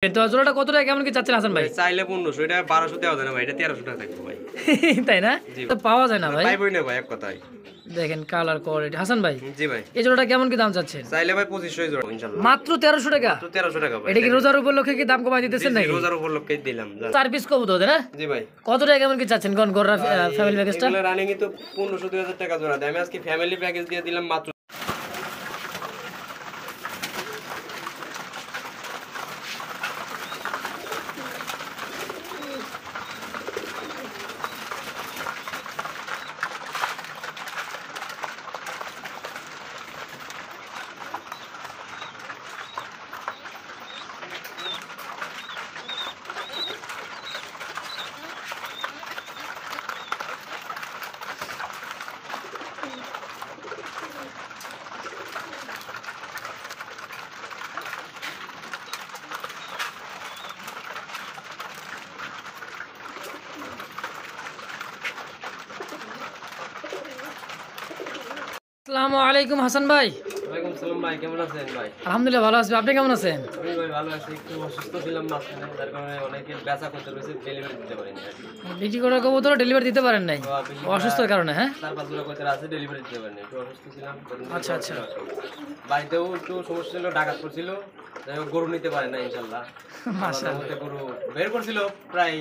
তো জোড়াটা কত টাকা কেমন কি চাচ্ছেন হাসান ভাই? চাইলে 1500, এটা 1200 দেওয়া যায় না ভাই, এটা 1300 টাকা থাকবে ভাই। তাই না? তো পাওয়া যায় না ভাই, পাইবই না ভাই এক কথায়। দেখেন কালার কোয়ালিটি। হাসান ভাই জি ভাই, এই জোড়াটা কেমন কি দাম চাচ্ছেন? চাইলে ভাই 2500 জোড়া ইনশাআল্লাহ। মাত্র 1300 টাকা? তো 1300 টাকা ভাই। এটা কি রোজার উপলক্ষে কি দাম কমাই দিতেছেন নাকি? রোজার উপলক্ষে দিলাম। 4 পিস কবুতর তাই না? জি ভাই। কত টাকা কেমন কি চাচ্ছেন কোন গররা ফ্যামিলি প্যাকেজটা? এগুলো রানিং তো 1500 2000 টাকা জোড়া দেয়। আমি আজকে ফ্যামিলি প্যাকেজ দিয়ে দিলাম মাত্র। আসসালামু আলাইকুম হাসান ভাই। ওয়ালাইকুম সালাম ভাই, কেমন আছেন ভাই? আলহামদুলিল্লাহ ভালো আছি, আপনি কেমন আছেন? আমি ভাই ভালো আছি, একটু অসুস্থ ছিলাম মাঝখানে, তার কারণে অনেকে বেচা করতে রয়েছে, ডেলিভারি দিতে পারিনি। বিক্রি করার কবুতর ডেলিভারি দিতে পারেন নাই অসুস্থতার কারণে? হ্যাঁ, 4-5 জোড়া করতে আছে, ডেলিভারি দিতে পারিনি, একটু অসুস্থ ছিলাম। আচ্ছা আচ্ছা। বাড়িতেও একটু সমস্যা ছিল, ডাকাত করছিল, যাই হোক গরু নিতে পারে না ইনশাল্লাহ। মাশাআল্লাহ, গরু বের করছিল, প্রায়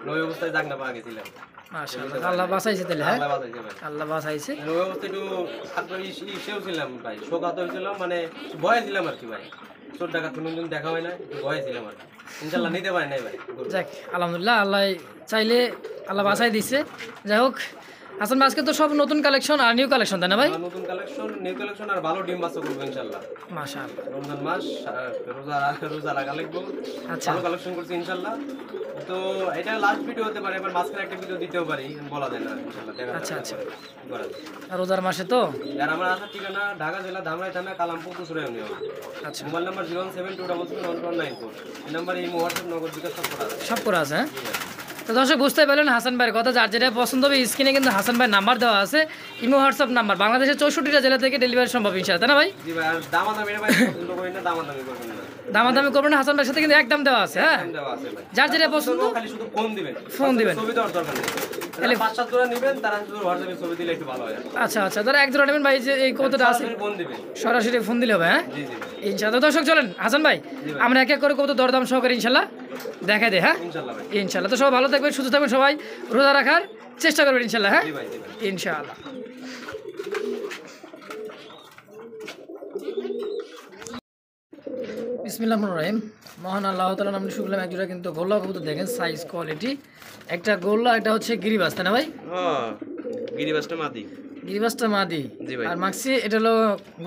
9 অবস্থায় জাগনা পাওয়া গেছিলাম। মাশাআল্লাহ, আল্লাহ বাঁচাইছে তাহলে। হ্যাঁ, আল্লাহ বাঁচাইছে ভাই, আল্লাহ বাঁচাইছে। 9 অবস্থায় একটু সেও ছিলাম ভাই, শোকাত হয়েছিলাম, মানে ভয়ে ছিলাম আর কি ভাই। চোর ডাকাত কোনোদিন দেখা হয় না, ভয়ে ছিলাম আর কি। ইনশাল্লাহ নিতে পারে নাই ভাই। যাক আলহামদুলিল্লাহ, আল্লাহ চাইলে আল্লাহ বাঁচাই দিচ্ছে। যাই হোক হাসান ভাই, আজকে তো সব নতুন কালেকশন আর নিউ কালেকশন তাই না ভাই? নতুন কালেকশন, নিউ কালেকশন, আর ভালো ডিম বাচ্চা করবো ইনশাল্লাহ। মাশাআল্লাহ, রমজান মাস, রোজা লাগা লাগবো, আচ্ছা ভালো কালেকশন করছি ইনশাল্লাহ। তো এটা লাস্ট ভিডিও হতে পারে, এবার মাঝখানে একটা ভিডিও দিতেও পারি, বলা যায় না ইনশাল্লাহ। দেখা আচ্ছা আচ্ছা, করা যায়। রোজার মাসে তো। আর আমার আসার ঠিকানা ঢাকা জেলা ধামরাই থানা, কালামপুর, কুসুরা ইউনিয়ন। আচ্ছা, মোবাইল নাম্বার 072771194। এই নাম্বার এই হোয়াটসঅ্যাপ নগদ বিকাশ সব করা আছে। সব করা আছে। হ্যাঁ, তো দর্শক বুঝতে পারলেন হাসান ভাইয়ের কথা, যার যেটা পছন্দ হবে স্ক্রিনে কিন্তু হাসান ভাইয়ের নাম্বার দেওয়া আছে, ইমো হোয়াটসঅ্যাপ নাম্বার। বাংলাদেশের 64টা জেলা থেকে ডেলিভারি সম্ভব ইনশাআল্লাহ, তাই না ভাই? জি ভাই, আর দামাদামি ভাই পছন্দ করি না, দামাদামি করবেন না। দামাদামি করবেন না, হাসান ভাইয়ের সাথে কিন্তু একদম দেওয়া আছে। হ্যাঁ, দেওয়া আছে ভাই, যার যেটা পছন্দ খালি শুধু ফোন দিবেন, ফোন দিবেন। ছবি দেওয়ার দরকার নেই। তাহলে 5-7 জোড়া নেবেন, তারা শুধু হোয়াটসঅ্যাপে ছবি দিলে একটু ভালো হয়। আচ্ছা আচ্ছা, ধরো এক জোড়া নেবেন ভাই, যে এই কবুতরটা আছে ফোন দিবেন, সরাসরি ফোন দিলে হবে। হ্যাঁ জি জি ইনশাআল্লাহ। দর্শক চলেন হাসান ভাই, আমরা এক এক করে কবুতর দরদাম সহকারে ইনশাআল্লাহ দেখাই দেয়। হ্যাঁ ইনশাআল্লাহ ভাই, ইনশাআল্লাহ। তো সবাই ভালো থাকবেন, সুস্থ থাকবেন, সবাই রোজা রাখার চেষ্টা করবেন ইনশাআল্লাহ। হ্যাঁ জি ভাই, জি ভাই। ইনশাআল্লাহ। বিসমিল্লাহির রহিম। মহান আল্লাহ তাআলার নামে শুকলাম, এক জোড়া কিন্তু গোল্লা কবুতর দেখেন, সাইজ কোয়ালিটি। একটা গোল্লা, এটা হচ্ছে গিরিবাজ তাই না ভাই? হ্যাঁ, গিরিবাসটা মাদি। গিরিবাজটা মাদি, জি ভাই। আর মাক্সি এটা হলো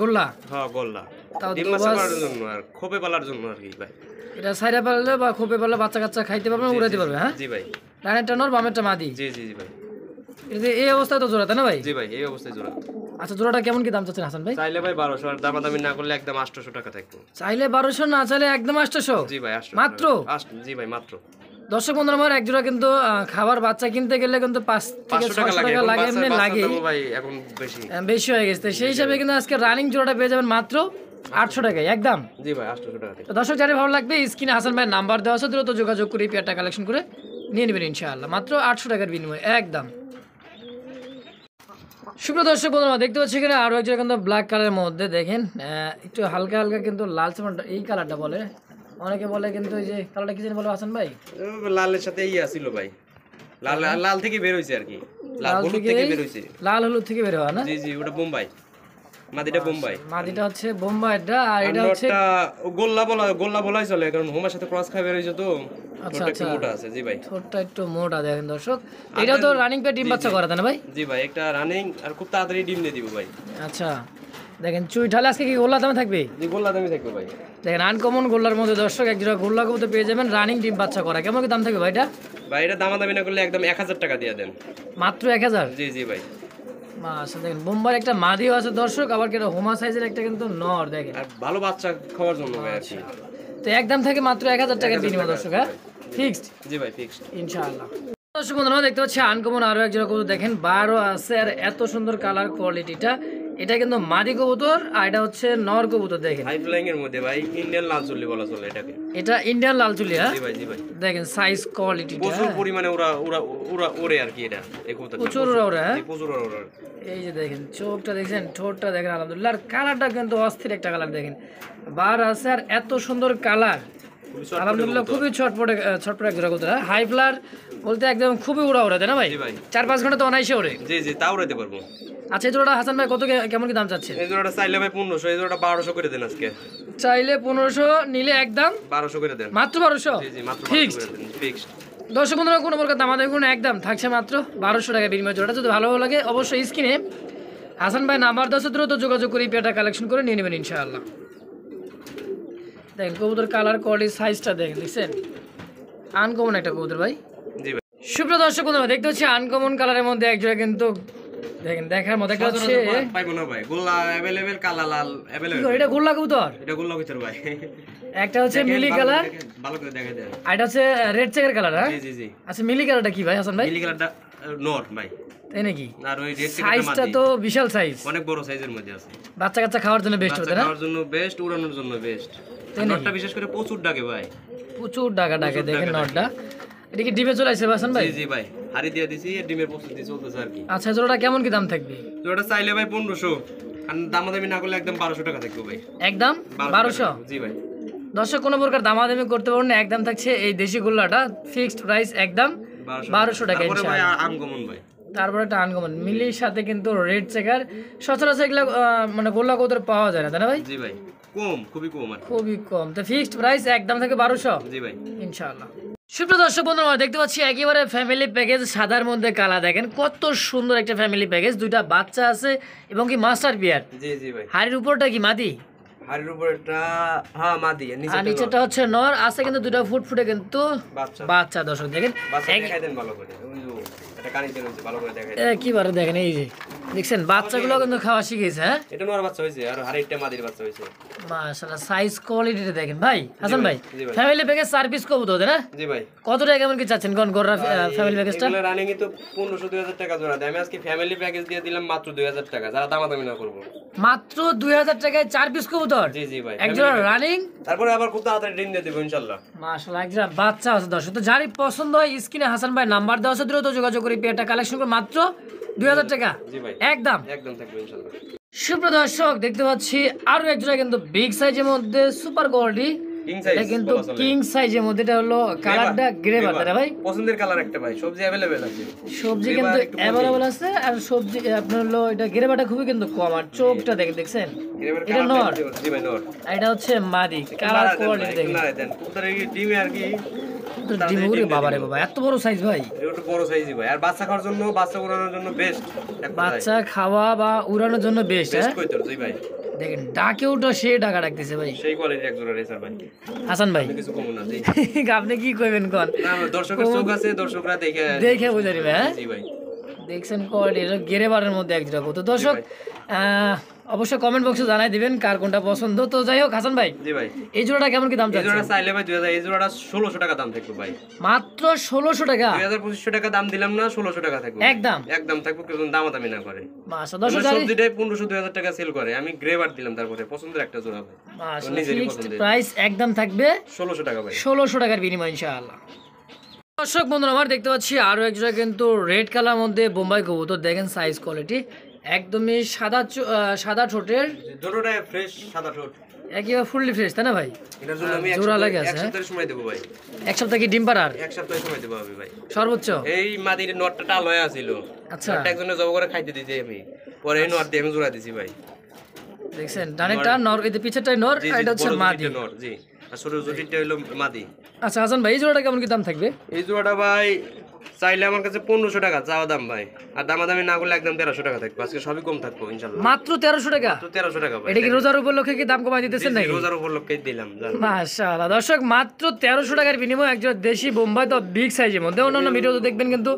গোল্লা। হ্যাঁ, গোল্লা। তাও ডিম বাচ্চা করার জন্য আর খোপে পালার জন্য আর কি ভাই। এটা সাইডে পারলে বা খোপে পারলে বাচ্চা কাচ্চা খাইতে পারবে, উড়াইতে পারবে। হ্যাঁ, জি ভাই। ডানেরটা নর, বামেরটা মাদি। জি জি জি ভাই। এটা এই অবস্থায় তো জোড়া তাই না ভাই? জি ভাই, এই অবস্থায় জোড়া। আচ্ছা, জোড়াটা কেমন কি দাম চাচ্ছেন হাসান ভাই? চাইলে ভাই 1200, আর দামাদামি না করলে একদম 800 টাকা থাকবে। চাইলে 1200, না চাইলে একদম 800? জি ভাই, 800 মাত্র? জি ভাই, মাত্র। দর্শক বন্ধুরা আমার, এক জোড়া কিন্তু খাবার বাচ্চা কিনতে গেলে কিন্তু 5 থেকে 600 টাকা লাগে, এমনি লাগে ভাই, এখন বেশি বেশি হয়ে গেছে। সেই হিসাবে কিন্তু আজকে রানিং জোড়াটা পেয়ে যাবেন মাত্র 800 টাকায় একদম। জি ভাই, 800 টাকা। তো দর্শক যাদের ভালো লাগবে স্ক্রিনে হাসান ভাইয়ের নাম্বার দেওয়া আছে, দ্রুত যোগাযোগ করে পেয়ারটা কালেকশন করে নিয়ে নেবেন ইনশাআল্লাহ, মাত্র 800 টাকার বিনিময়ে একদম। সুপ্রিয় দর্শক বন্ধুরা দেখতে পাচ্ছি এখানে আরো একজন কিন্তু ব্ল্যাক কালারের মধ্যে দেখেন, একটু হালকা হালকা কিন্তু লালচে, এই কালারটা বলে অনেকে, বলে কিন্তু এই যে কালারটা কি জানি বলে হাসান ভাই? লালের সাথে ইয়া ছিল ভাই, লাল লাল থেকে বের হইছে আর কি, লাল হলুদ থেকে বের হইছে, লাল হলুদ থেকে বের হয় না? জি জি, ওটা বোম্বাই, মাদিটা বোম্বাই। মাদিটা হচ্ছে বোম্বাইটা, আর এটা হচ্ছে গোল্লা বলাই চলে, কারণ হোমার সাথে ক্রস খাই বের হইছে তো। আচ্ছা আচ্ছা, মোটা আছে। জি ভাই, ছোটটা একটু মোটা দেখেন দর্শক। এটা তো রানিং পে ডিম বাচ্চা করা তাই না ভাই? জি ভাই, একটা রানিং, আর খুব তাড়াতাড়ি ডিম দিয়ে দিব ভাই। আচ্ছা দেখেন, চুই ঢালে আজকে কি গোল্লা দামে থাকবে? জি, গোল্লা দামি থাকবে ভাই। দেখেন আনকমন গোল্লার মধ্যে দর্শক এক জোড়া গোল্লা কবুতর পেয়ে যাবেন, রানিং ডিম বাচ্চা করা। কেমন কি দাম থাকবে ভাই এটা? ভাই, এটা দামাদামি না করলে একদম 1000 টাকা দিয়ে দেন। মাত্র 1000? জি জি ভাই। আচ্ছা দেখেন, বোম্বাই একটা মাদিও আছে দর্শক, আবার কি হোমা সাইজের একটা কিন্তু নর দেখেন, আর ভালো বাচ্চা খাওয়ার জন্য ভাই আর কি। তো একদম থেকে মাত্র 1000 টাকার বিনিময় দর্শক। হ্যাঁ ফিক্সড? জি ভাই, ফিক্সড ইনশাআল্লাহ। দর্শক বন্ধুরা দেখতে পাচ্ছি আনকমন আরো এক জোড়া কবুতর দেখেন, 12 আছে, আর এত সুন্দর কালার কোয়ালিটিটা। এটা কিন্তু মাদি কবুতর আর এটা হচ্ছে নর কবুতর দেখেন। হাই ফ্লাইং এর মধ্যে ভাই ইন্ডিয়ান লাল চুল্লি বলা চলে এটাকে। এটা ইন্ডিয়ান লাল চুলি, হ্যাঁ জি ভাই জি ভাই। দেখেন সাইজ কোয়ালিটি প্রচুর পরিমাণে ওরা ওরা ওরা ওরে আর কি এটা এই কবুতরটা প্রচুর ওরা, হ্যাঁ প্রচুর ওরা। এই যে দেখেন চোখটা দেখছেন, ঠোঁটটা দেখেন, আলহামদুলিল্লাহ। আর কালারটা কিন্তু অস্থির একটা কালার দেখেন, বার আছে আর এত সুন্দর কালার, আলহামদুলিল্লাহ। খুবই ছটপটে ছটপটে এক জোড়া কবুতর। হাই ফ্লার বলতে একদম খুবই উড়া ওড়া, তাই না ভাই? 4-5 ঘন্টা তো অনায়াসে ওড়ে। জি জি, তা উড়াইতে পারবো। আচ্ছা, এই জোড়াটা হাসান ভাই কত কেমন কি দাম চাচ্ছেন? এই জোড়াটা চাইলে ভাই 1500, এই জোড়াটা 1200 করে দেন আজকে। চাইলে 1500, নিলে একদম 1200 করে দেন। মাত্র 1200? জি জি, মাত্র 1200 ফিক্সড। করে দেন, ফিক্সড। দর্শক বন্ধুরা, কোনো প্রকার দামাদামি কোনো একদম থাকছে মাত্র 1200 টাকা বিনিময় জোড়াটা। যদি ভালো লাগে অবশ্যই স্ক্রিনে হাসান ভাই নাম্বার 10 দ্রুত যোগাযোগ করে পেটা কালেকশন করে নিয়ে নেবেন ইনশাআল্লাহ। দেখেন কবুতর কালার কোয়ালিটি সাইজটা দেখেন, দেখছেন আনকমন একটা কবুতর ভাই। জি ভাই। সুপ্রিয় দর্শক বন্ধুরা, দেখতে হচ্ছে আনকমন কালারের মধ্যে এক জোড়া কিন্তু দেখেন দেখার মতো একটা হচ্ছে, পাইবো না ভাই, গোল্লা अवेलेबल, কালা লাল अवेलेबल। এটা গোল্লা কবুতর, এটা গোল্লা কবুতর ভাই। একটা হচ্ছে মিলি কালার, ভালো করে দেখা দেন। আর এটা হচ্ছে রেড চেকের কালার। হ্যাঁ জি জি জি। আচ্ছা, মিলি কালারটা কি ভাই হাসান ভাই? মিলি কালারটা নর ভাই। তাই নাকি? আর ওই রেড সাইজটা তো বিশাল সাইজ, অনেক বড় সাইজের মধ্যে আছে। বাচ্চা কাচ্চা খাওয়ার জন্য বেস্ট হতে না? খাওয়ার জন্য বেস্ট, উড়ানোর জন্য বেস্ট। নটটা বিশেষ করে প্রচুর ডাকে ভাই, প্রচুর ডাকা ডাকে দেখেন নটটা। এটা কি ডিমে চলে আসছে হাসান ভাই? জি জি ভাই, হাড়ি দিয়ে দিছি, ডিমের প্রস্তুতি চলতেছে আর কি। আচ্ছা, জোড়াটা কেমন কি দাম থাকবে? জোড়াটা চাইলে ভাই 1500, আর দামাদামি না করলে একদম 1200 টাকা থাকবে ভাই। একদম 1200? জি ভাই। দর্শক কোনো প্রকার দামাদামি করতে পারবেন না, একদম থাকছে এই দেশি গোল্লাটা ফিক্সড প্রাইস একদম 1200 টাকা তারপরে ভাই ইনশাআল্লাহ। আনকমন ভাই, তারপরে একটা আনকমন মিলির সাথে কিন্তু রেড চেকার, সচরাচর এগুলা মানে গোল্লা কবুতর পাওয়া যায় না, তাই না ভাই? জি ভাই, কম, খুবই কম আর কি। খুবই কম। তো ফিক্সড প্রাইস একদম থাকে 1200 জি ভাই ইনশাআল্লাহ। সুপ্রিয় দর্শক বন্ধুরা, আমরা দেখতে পাচ্ছি একেবারে ফ্যামিলি প্যাকেজ, সাদার মধ্যে কালা। দেখেন কত সুন্দর একটা ফ্যামিলি প্যাকেজ, দুইটা বাচ্চা আছে এবং কি মাস্টার বিয়ার। জি জি ভাই। হাড়ির উপরটা কি মাদি? হাড়ির উপরটা হ্যাঁ মাদি, আর আর নিচেটা হচ্ছে নর আছে, কিন্তু দুটো ফুটফুটে কিন্তু বাচ্চা। বাচ্চা। দর্শক দেখেন বাচ্চা দেখাই দেন ভালো করে, ওই যে এটা কানি দেন, ভালো করে দেখাই দেন। একেবারে দেখেন, এই যে দেখছেন বাচ্চাগুলো কিন্তু খাওয়া শিখেছে। হ্যাঁ, এটা নর বাচ্চা হইছে, আর হাড়িটা মাদির বাচ্চা হইছে। মাশাআল্লাহ, সাইজ কোয়ালিটিটা দেখেন ভাই হাসান ভাই। জি ভাই। ফ্যামিলি প্যাকেজ 4 পিস কবুতর না? জি ভাই। কত টাকা কেমন কি চাচ্ছেন কোন গররা ফ্যামিলি প্যাকেজটা? এগুলো রানিং এ তো 1500-2000 টাকা জোড়া দেয়। আমি আজকে ফ্যামিলি প্যাকেজ দিয়ে দিলাম মাত্র 2000 টাকা, যারা দামাদামি না করবো। মাত্র 2000 টাকায় 4 পিস কবুতর? জি জি ভাই। একজোড়া রানিং, তারপরে আবার খুব তাড়াতাড়ি ডিম দিয়ে দেবো ইনশাআল্লাহ। মাশাআল্লাহ, একজোড়া বাচ্চা আছে। দর্শক তো যারই পছন্দ হয় স্ক্রিনে হাসান ভাই নাম্বার দেওয়া আছে, দ্রুত যোগাযোগ করে পেটা কালেকশন করে মাত্র 2000 টাকা জি ভাই, একদম একদম থাকবে ইনশাআল্লাহ। সুপ্রিয় দর্শক, দেখতে পাচ্ছি আরো একজোড়া কিন্তু বিগ সাইজের মধ্যে সুপার কোয়ালিটি, কিং সাইজ এটা কিন্তু কিং সাইজের মধ্যে। এটা হলো কালারটা গ্রে বাতা ভাই, পছন্দের কালার একটা ভাই। সবজি अवेलेबल আছে, সবজি কিন্তু अवेलेबल আছে। আর সবজি আপনার হলো এটা গ্রে বাটা খুবই কিন্তু কম। আর চোখটা দেখছেন, এটা নর। জি ভাই নর। আর এটা হচ্ছে মাদি, কালার কোয়ালিটি দেখেন। না দেন কুতারে ডিমে আর কি, ডিমুরে বাবারে বাবা, এত বড় সাইজ ভাই। এটা বড় সাইজই ভাই। আর বাচ্চা খাওয়ার জন্য, বাচ্চা উড়ানোর জন্য বেস্ট। বাচ্চা খাওয়া বা উড়ানোর জন্য বেস্ট। হ্যাঁ কই তোর জি ভাই, দেখেন ডাকে উঠো সে ডাকা ডাকতেছে ভাই। সেই কোয়ালিটির এক জোড়া রেসার ভাই হাসান ভাই। কিছু কম না জি। আপনি কি কইবেন কোন? না দর্শকের চোখ আছে, দর্শকরা দেখে দেখে বুঝে নিবে। হ্যাঁ জি ভাই। দেখছেন কোয়ালিটি, এটা গেরেবারের মধ্যে এক জোড়া কত। দর্শক অবশ্যই কমেন্ট বক্সে জানাই দিবেন কার কোনটা পছন্দ। তো যাই হোক হাসান ভাই, জি ভাই, এই জোড়াটা কেমন কি দাম এই চাচ্ছেন? জোড়া চাইলে ভাই 2000, এই জোড়াটা 1600 টাকা দাম থাকবে ভাই। মাত্র 1600 টাকা? 2500 টাকা দাম দিলাম না, 1600 টাকা থাকবে একদম একদম থাকবে। কেউ দামাদামি না করে। মাশাআল্লাহ। দর্শক সবজিটাই 1500-2000 টাকা সেল করে, আমি গ্রেভার দিলাম তারপরে পছন্দের একটা জোড়া ভাই। মাশাআল্লাহ, নিজেরই ফিক্সড পছন্দের। প্রাইস একদম থাকবে 1600 টাকা ভাই। 1600 টাকার বিনিময় ইনশাআল্লাহ। দর্শক বন্ধুরা, আমার দেখতে পাচ্ছি আরো এক জোড়া কিন্তু রেড কালার মধ্যে বোম্বাই কবুতর। দেখেন সাইজ কোয়ালিটি একদমই সাদা ঠোঁটের, জোড়াটা ফ্রেশ সাদা ঠোঁট, একেবারে ফুললি ফ্রেশ, তাই না ভাই? এটার জন্য আমি জোড়া লাগে এক আছে। সপ্তাহের সময় দেব ভাই। এক সপ্তাহ কি ডিম পাড়ার? এক সপ্তাহের সময় দেব আমি ভাই সর্বোচ্চ। এই মাদির নটটা টাল হয়ে আছিল, আচ্ছা, নটটা একজনে জব করে খাইতে দিয়েছি আমি, পরে এই নট দিয়ে আমি জোড়া দিছি ভাই। দেখছেন ডানেরটা নর, এই যে পিছেরটাই নর, আর এটা হচ্ছে মাদি। নট জি, আর ছোট জুটিটা হলো মাদি। আচ্ছা হাসান ভাই, এই জোড়াটা কেমন কি দাম থাকবে? এই জোড়াটা ভাই চাইলে আমার কাছে 1500 টাকা চাওয়া দাম ভাই, আর দামাদামি না করলে একদম 1300 টাকা থাকবে। আজকে সবই কম থাকবো ইনশাআল্লাহ। মাত্র 1300 টাকা? তো 1300 টাকা ভাই। এটা কি রোজার উপলক্ষে কি দাম কমাই দিতেছেন নাকি? রোজার উপলক্ষে দিলাম জান। মাশাআল্লাহ। দর্শক মাত্র 1300 টাকার বিনিময়ে একজন দেশি বোম্বাই, তো বিগ সাইজের মধ্যে। অন্যান্য ভিডিওতে দেখবেন কিন্তু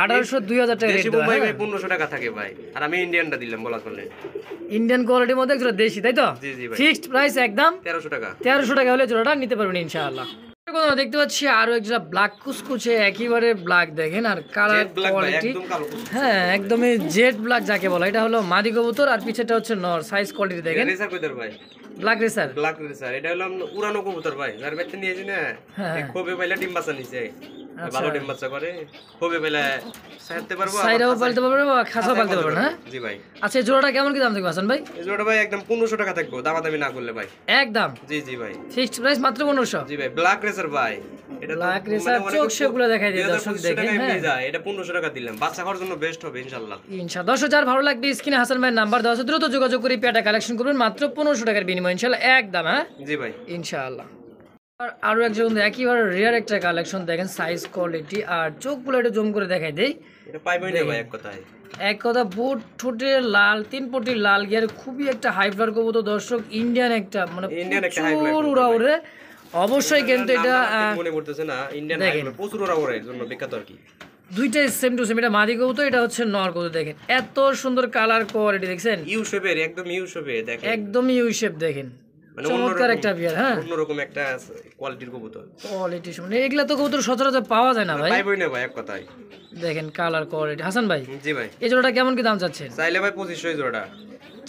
1800-2000 টাকা রেট দেশি বোম্বাই ভাই 1500 টাকা থাকে ভাই, আর আমি ইন্ডিয়ানটা দিলাম বলা চলে। ইন্ডিয়ান কোয়ালিটির মধ্যে একজন দেশি, তাই তো? জি জি ভাই। ফিক্সড প্রাইস একদম 1300 টাকা। 1300 টাকা হলে জোড়াটা নিতে পারবেন ইনশাআল্লাহ। বন্ধুরা দেখতে পাচ্ছি আরো একটা ব্ল্যাক কুচকুচে একেবারে ব্ল্যাক দেখেন আর কালার কোয়ালিটি হ্যাঁ একদমই জেড ব্ল্যাক যাকে বলা এটা হলো মাদি কবুতর আর পিছেটা হচ্ছে নর সাইজ কোয়ালিটি দেখেন রেসার কইতার ভাই ব্ল্যাক রেসার এটা হলো উড়ানো কবুতর ভাই যার বেতে নিয়েছি না খোবে পাইলা ডিম বাচ্চা নিছে ভালো ডিম বাচ্চা করে খোবে পাইলা সাইতে পারবো সাইরাও পালতে পারবে বা খাসাও পালতে পারবে না জি ভাই আচ্ছা এই জোড়াটা কেমন কি দাম থাকবে হাসান ভাই এই জোড়াটা ভাই একদম 1500 টাকা থাকবে দামাদামি না করলে ভাই একদম জি জি ভাই ফিক্সড প্রাইস মাত্র 1500 জি ভাই ব্ল্যাক রেসার ভাই এটা ব্ল্যাক রেসার চোখ সেগুলো দেখাই দিই দর্শক দেখেন হ্যাঁ এটা 1500 টাকা দিলাম বাচ্চা খাওয়ার জন্য বেস্ট হবে ইনশাআল্লাহ দর্শক যার ভালো লাগবে স্ক্রিনে হাসান ভাইয়ের নাম্বার দেওয়া আছে দ্রুত যোগাযোগ করে পেটা কালেকশন করবেন মাত্র 1500 টাকার বিনিময়ে ইনশাআল্লাহ একদম হ্যাঁ জি ভাই ইনশাআল্লাহ আর আরো একজন একেবারে রিয়ার একটা কালেকশন দেখেন সাইজ কোয়ালিটি আর চোখগুলো একটু জুম করে দেখাই দেই এটা পাইবই না ভাই এক কথা বুট ঠোঁটে লাল তিন পটি লাল গিয়ার খুবই একটা হাই ফ্লার কবুতর দর্শক ইন্ডিয়ান একটা মানে প্রচুর উড়াউড়ে অবশ্যই কিন্তু এটা মনে করতেছে না ইন্ডিয়ান হাই ফ্লার প্রচুর উড়াউড়ের জন্য বিখ্যাত আর কি দুইটাই সেম টু সেম এটা মাদি কবুতর এটা হচ্ছে নর কবুতর দেখেন এত সুন্দর কালার কোয়ালিটি দেখছেন ইউ শেপের একদম ইউ শেপে দেখেন একদম ইউ শেপ দেখেন মানে চমৎকার একটা বিয়ার হ্যাঁ অন্যরকম একটা কোয়ালিটির কবুতর কোয়ালিটি মানে এগুলা তো কবুতর সচরাচর পাওয়া যায় না ভাই পাইবই না ভাই এক কথাই দেখেন কালার কোয়ালিটি হাসান ভাই জি ভাই এই জোড়াটা কেমন কি দাম চাচ্ছেন চাইলে ভাই 2500 এই জোড়াটা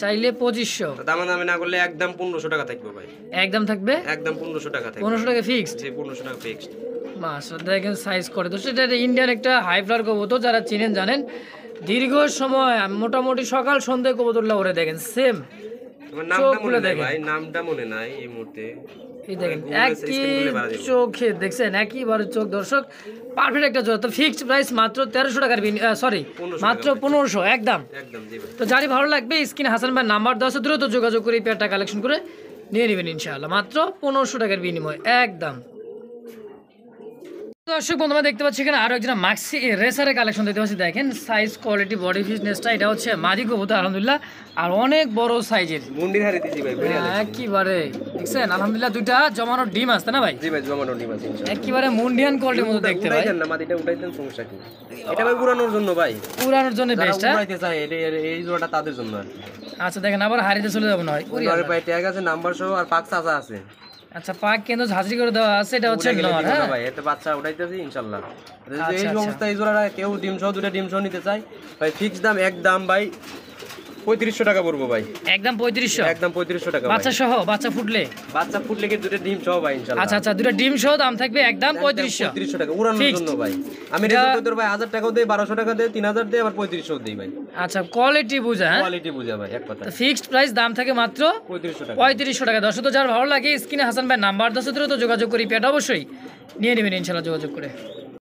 চাইলে 2500 দামাদামি না করলে একদম 1500 টাকা থাকবে ভাই একদম থাকবে একদম 1500 টাকা থাকবে 1500 টাকা ফিক্সড জি 1500 টাকা ফিক্সড মাশাআল্লাহ দেখেন সাইজ করে তো সেটা ইন্ডিয়ান একটা হাই ফ্লার কবুতর যারা চিনেন জানেন দীর্ঘ সময় মোটামুটি সকাল সন্ধ্যে কবুতরলা ওরে দেখেন সেম তোমার নামটা মনে নাই ভাই নামটা মনে নাই এই মুহূর্তে এই দেখেন একই চোখে দেখছেন একইবারে চোখ দর্শক পারফেক্ট একটা জোড়া তো ফিক্সড প্রাইস মাত্র 1300 টাকার সরি মাত্র 1500 একদম একদম জি ভাই তো যারই ভালো লাগবে স্ক্রিনে হাসান ভাই নাম্বার দেওয়া আছে দ্রুত যোগাযোগ করে পেয়ারটা কালেকশন করে নিয়ে নেবেন ইনশাআল্লাহ মাত্র 1500 টাকার বিনিময়ে একদম দর্শক বন্ধুরা দেখতে পাচ্ছি এখানে আরো একজন মাক্সি রেসারের কালেকশন দেখতে পাচ্ছি দেখেন সাইজ কোয়ালিটি বডি ফিটনেসটা এটা হচ্ছে মাদি কবুতর আলহামদুলিল্লাহ আর অনেক বড় সাইজের মুন্ডির হাড়ি দিছি ভাই একেবারে দেখছেন আলহামদুলিল্লাহ দুইটা জমানোর ডিম আছে না ভাই জি ভাই জমানোর ডিম আছে ইনশাআল্লাহ একেবারে মুন্ডিয়ান কোয়ালিটির মতো দেখতে ভাই না মাদিটা উঠাইতেন সমস্যা কি এটা ভাই পুরানোর জন্য ভাই পুরানোর জন্য বেস্ট হ্যাঁ উঠাইতে চাই এই জোড়াটা তাদের জন্য আর আচ্ছা দেখেন আবার হারিতে চলে যাব না ভাই ওরে ভাই ট্যাগ আছে নাম্বার সহ আর পাক চাচা আছে আচ্ছা পাক কিন্তু ঝাঁঝরি করে দেওয়া আছে এটা হচ্ছে নর হ্যাঁ ভাই এতে বাচ্চা উঠাইতেছি ইনশাআল্লাহ এই অবস্থা এই জোড়াটা কেউ ডিম সহ দুটো ডিম সহ নিতে চাই ভাই ফিক্স দাম একদম ভাই 3500 টাকা পড়বো ভাই একদম 3500 একদম 3500 টাকা বাচ্চা সহ বাচ্চা ফুটলে কি দুটো ডিম সহ ভাই ইনশাআল্লাহ আচ্ছা আচ্ছা দুটো ডিম সহ দাম থাকবে একদম 3500 টাকা উড়ানোর জন্য ভাই আমি রেজাল্ট কইতর ভাই 1000 টাকাও দেই 1200 টাকা দেই 3000 দেই আবার 3500 দেই ভাই আচ্ছা কোয়ালিটি বুঝা হ্যাঁ কোয়ালিটি বুঝা ভাই এক কথা ফিক্সড প্রাইস দাম থাকে মাত্র 3500 টাকা দর্শক তো যার ভালো লাগে স্ক্রিনে হাসান ভাই নাম্বার 10 তো যোগাযোগ করি পেটা অবশ্যই নিয়ে নেবেন ইনশাআল্লাহ যোগাযোগ করে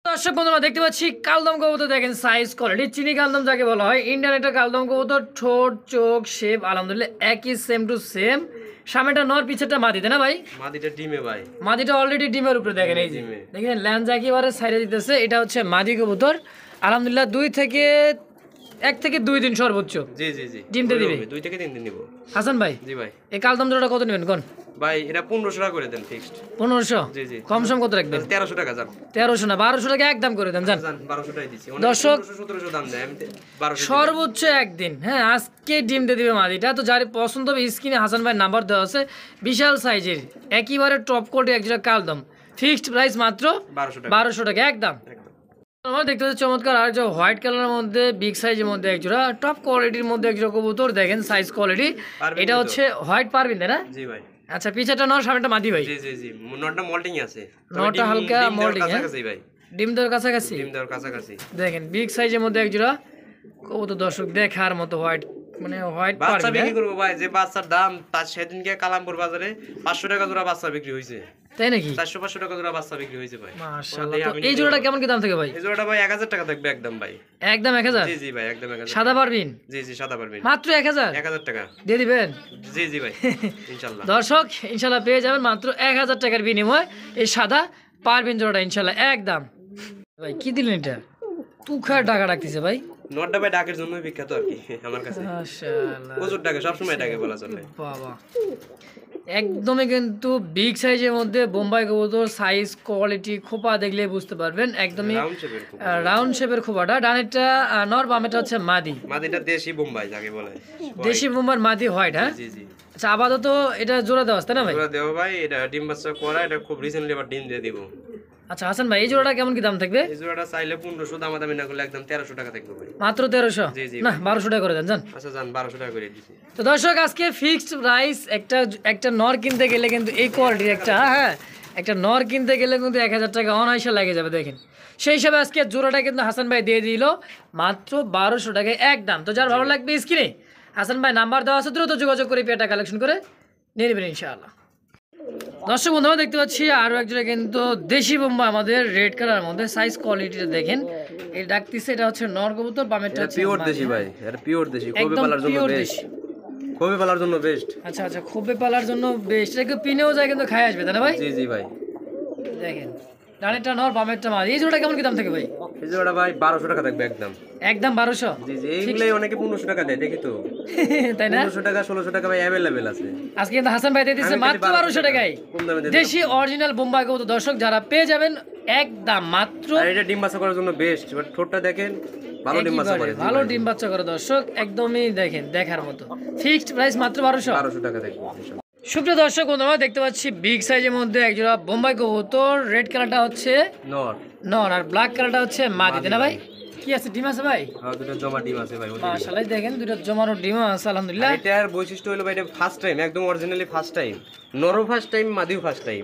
দর্শক বন্ধুরা দেখতে পাচ্ছি কালদম কবুতর দেখেন সাইজ কোয়ালিটি চিনি কালদম যাকে বলা হয় ইন্ডিয়ান একটা কালদম কবুতর ঠোঁট চোখ শেপ আলহামদুলিল্লাহ একই সেম টু সেম সামনেটা নর পিছেরটা মাদিতে না ভাই মাদিটা ডিমে ভাই মাদিটা অলরেডি ডিমের উপরে দেখেন এই যে দেখেন ল্যান্স একেবারে সাইডে দিতেছে এটা হচ্ছে মাদি কবুতর আলহামদুলিল্লাহ 1 থেকে 2 দিন সর্বোচ্চ জি জি জি ডিমতে দিবে 2 থেকে 3 দিন নিব হাসান ভাই জি ভাই এই কালদম জোড়াটা কত নেবেন কোন ভাই এটা 1500 টাকা করে দেন ফিক্সড 1500 জি জি কম সম কত রাখবেন 1300 টাকা জান 1300 না 1200 টাকা একদম করে দেন জান 1200 টাকা দিছি দর্শক 1700 দাম দেয় আমি 1200 সর্বোচ্চ একদিন হ্যাঁ আজকে ডিম দিয়ে দিবে মাদিটা তো যার পছন্দ হবে স্ক্রিনে হাসান ভাই নাম্বার দেওয়া আছে বিশাল সাইজের একেবারে টপ কোয়ালিটি একজোড়া কালদম ফিক্সড প্রাইস মাত্র 1200 টাকা একদম আমরা দেখতে পাচ্ছি চমৎকার আর যে হোয়াইট কালারের মধ্যে বিগ সাইজের মধ্যে একজোড়া টপ কোয়ালিটির মধ্যে একজোড়া কবুতর দেখেন সাইজ কোয়ালিটি এটা হচ্ছে হোয়াইট পারবিন তাই না জি ভাই আচ্ছা পিছাটা নর সামনেটা মাদি ভাই জি জি জি নটটা মোল্ডিং আছে নটটা হালকা মোল্ডিং হ্যাঁ ভাই ডিম দেওয়ার কাছাকাছি দেখেন বিগ সাইজের মধ্যে একজোড়া কবুতর দর্শক দেখার মতো হোয়াইট মানে হোয়াইট বাচ্চা বিক্রি করব ভাই যে বাচ্চার দাম তার সেদিনকে কালামপুর বাজারে 500 টাকা জোড়া বাচ্চা বিক্রি হইছে তাই নাকি 400-500 টাকা জোড়া বাচ্চা বিক্রি হইছে ভাই মাশাআল্লাহ তো এই জোড়াটা কেমন কি দাম থাকে ভাই এই জোড়াটা ভাই 1000 টাকা থাকবে একদম ভাই একদম 1000 জি জি ভাই একদম 1000 সাদা পারবিন জি জি সাদা পারবিন মাত্র 1000 টাকা দিয়ে দিবেন জি জি ভাই ইনশাআল্লাহ দর্শক ইনশাআল্লাহ পেয়ে যাবেন মাত্র 1000 টাকার বিনিময়ে এই সাদা পারবিন জোড়াটা ইনশাআল্লাহ একদম ভাই কি দিলেন এটা তুখার টাকা রাখতেছে ভাই নটটা ভাই ডাকের জন্য বিখ্যাত আর কি আমার কাছে মাশাআল্লাহ প্রচুর টাকা সব সময় ডাকে বলা চলে বাবা একদমই কিন্তু বিগ সাইজের মধ্যে বোম্বাই কবুতর, সাইজ কোয়ালিটি খোপা দেখলে বুঝতে পারবেন একদমই রাউন্ড শেপের খুব রাউন্ড শেপের খোপাটা। ডানেরটা নর, বামেরটা হচ্ছে মাদি। মাদিটা দেশি বোম্বাই যাকে বলে। দেশি বোম্বার মাদি হোয়াইট, হ্যাঁ। জি জি আচ্ছা, আপাতত এটা জোড়া দেওয়া আছে তাই না ভাই? জোড়া দেবো ভাই, এটা ডিম বাচ্চা করা, এটা খুব রিসেন্টলি আবার ডিম দিয়ে দিব। আচ্ছা হাসান ভাই, এই জোড়াটা কেমন কি দাম থাকবে? এই জোড়াটা চাইলে 1500, দামাদামি না করলে একদম 1300 টাকা থাকবে ভাই। মাত্র 1300? জি, জি না 1200 টাকা করে দেন জান। আচ্ছা যান, 1200 টাকা করে দিচ্ছি। তো দর্শক আজকে ফিক্সড প্রাইস, একটা নর কিনতে গেলে কিন্তু এই কোয়ালিটির একটা নর কিনতে গেলে কিন্তু 1000 টাকা অনায়াসে লাগে যাবে দেখেন। সেই হিসাবে আজকে জোড়াটা কিন্তু হাসান ভাই দিয়ে দিল মাত্র 1200 টাকায় একদম। তো যার ভালো লাগবে স্ক্রিনে হাসান ভাই নাম্বার দেওয়া আছে, দ্রুত যোগাযোগ করে পেয়ারটা কালেকশন করে নিয়ে নেবেন ইনশাআল্লাহ। দর্শক বন্ধুরা দেখতে পাচ্ছি আরও একজোড়া কিন্তু দেশি বোম্বা আমাদের রেড কালার মধ্যে, সাইজ কোয়ালিটিটা দেখেন। এই ডাকতিছে এটা হচ্ছে নর কবুতর, বামেরটা হচ্ছে পিওর দেশি ভাই, এটা পিওর দেশি, খুবই একদম পালার জন্য পিওর বেস্ট, দেশি। খুবই পালার জন্য বেস্ট। আচ্ছা আচ্ছা, খুবই পালার জন্য বেস্ট। এটা পিনেও যায় কিন্তু খাই আসবে তাই না ভাই? জি জি ভাই। দেখেন ডানেরটা নর, বামেরটা মাদি। এই জোড়া কেমন কি দাম থাকে ভাই? এই জোড়াটা ভাই 1200 টাকা থাকবে একদম। একদম 1200? জি জি, এইগুলাই অনেকে 1500 টাকা দেয় দেখি তো। তাই না? 1500 টাকা 1600 টাকা ভাই অ্যাভেলেবেল আছে। আজকে কিন্তু হাসান ভাই দিয়ে দিচ্ছে আমি মাত্র 1200 টাকায় কম দামে দিয়ে দেশি অরিজিনাল বোম্বাই কবুতর। দর্শক যারা পেয়ে যাবেন একদম মাত্র, আর এটা ডিম বাচ্চা করার জন্য বেস্ট। বাট ঠোঁটটা দেখেন, ভালো ডিম বাচ্চা করে। ভালো ডিম বাচ্চা করে দর্শক, একদমই দেখেন দেখার মতো। ফিক্সড প্রাইস মাত্র 1200 টাকা থাকবে। সুপ্রিয় দর্শক বন্ধুরা দেখতে পাচ্ছি বিগ সাইজের মধ্যে একজোড়া বোম্বাই কবুতর। রেড কালারটা হচ্ছে নর, নর আর ব্ল্যাক কালারটা হচ্ছে মাদি তাই না ভাই? কি আছে, ডিম আছে ভাই? আর দুটো জমা ডিম আছে ভাই। মাশাআল্লাহ দেখেন দুটো জমানো ডিম আছে আলহামদুলিল্লাহ। এটার বৈশিষ্ট্য হলো ভাই, এটা ফার্স্ট টাইম, একদম অরিজিনালি ফার্স্ট টাইম। নরও ফার্স্ট টাইম, মাদিও ফার্স্ট টাইম।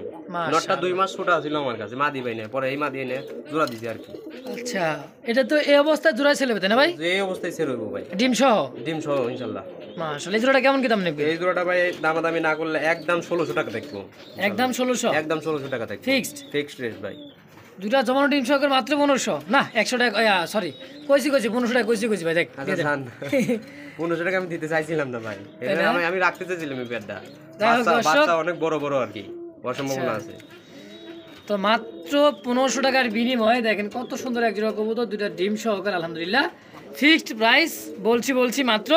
নরটা 2 মাস ছোট ছিল আমার কাছে, মাদি ভাই না, পরে এই মাদি এনে জোড়া দিছি আর কি। আচ্ছা, এটা তো এই অবস্থায় জোড়া ছেলে তাই না ভাই? যে এই অবস্থায় সের হইব ভাই, ডিম সহ? ডিম সহ ইনশাআল্লাহ। মাশাআল্লাহ, এই জোড়াটা কেমন কি দাম নেবে? এই জোড়াটা ভাই দামাদামি না করলে একদম 1600 টাকা থাকবে। একদম 1600? একদম 1600 টাকা থাকবে ফিক্সড? ফিক্সড রেট ভাই। দুটা জমানো ডিম সহ করে মাত্র 1500 না 100 টাকা, সরি কইছি 1500 টাকা কইছি ভাই। দেখ আচ্ছা জান, 1500 টাকা আমি দিতে চাইছিলাম না ভাই, এটা আমি রাখতে চাইছিলাম এই পেয়ারটা। বাচ্চা অনেক বড় বড় আর কি, বড় সম্ভাবনা আছে। তো মাত্র 1500 টাকার বিনিময়ে দেখেন কত সুন্দর এক জোড়া কবুতর, দুটা ডিম সহকারে আলহামদুলিল্লাহ। ফিক্সড প্রাইস বলছি মাত্র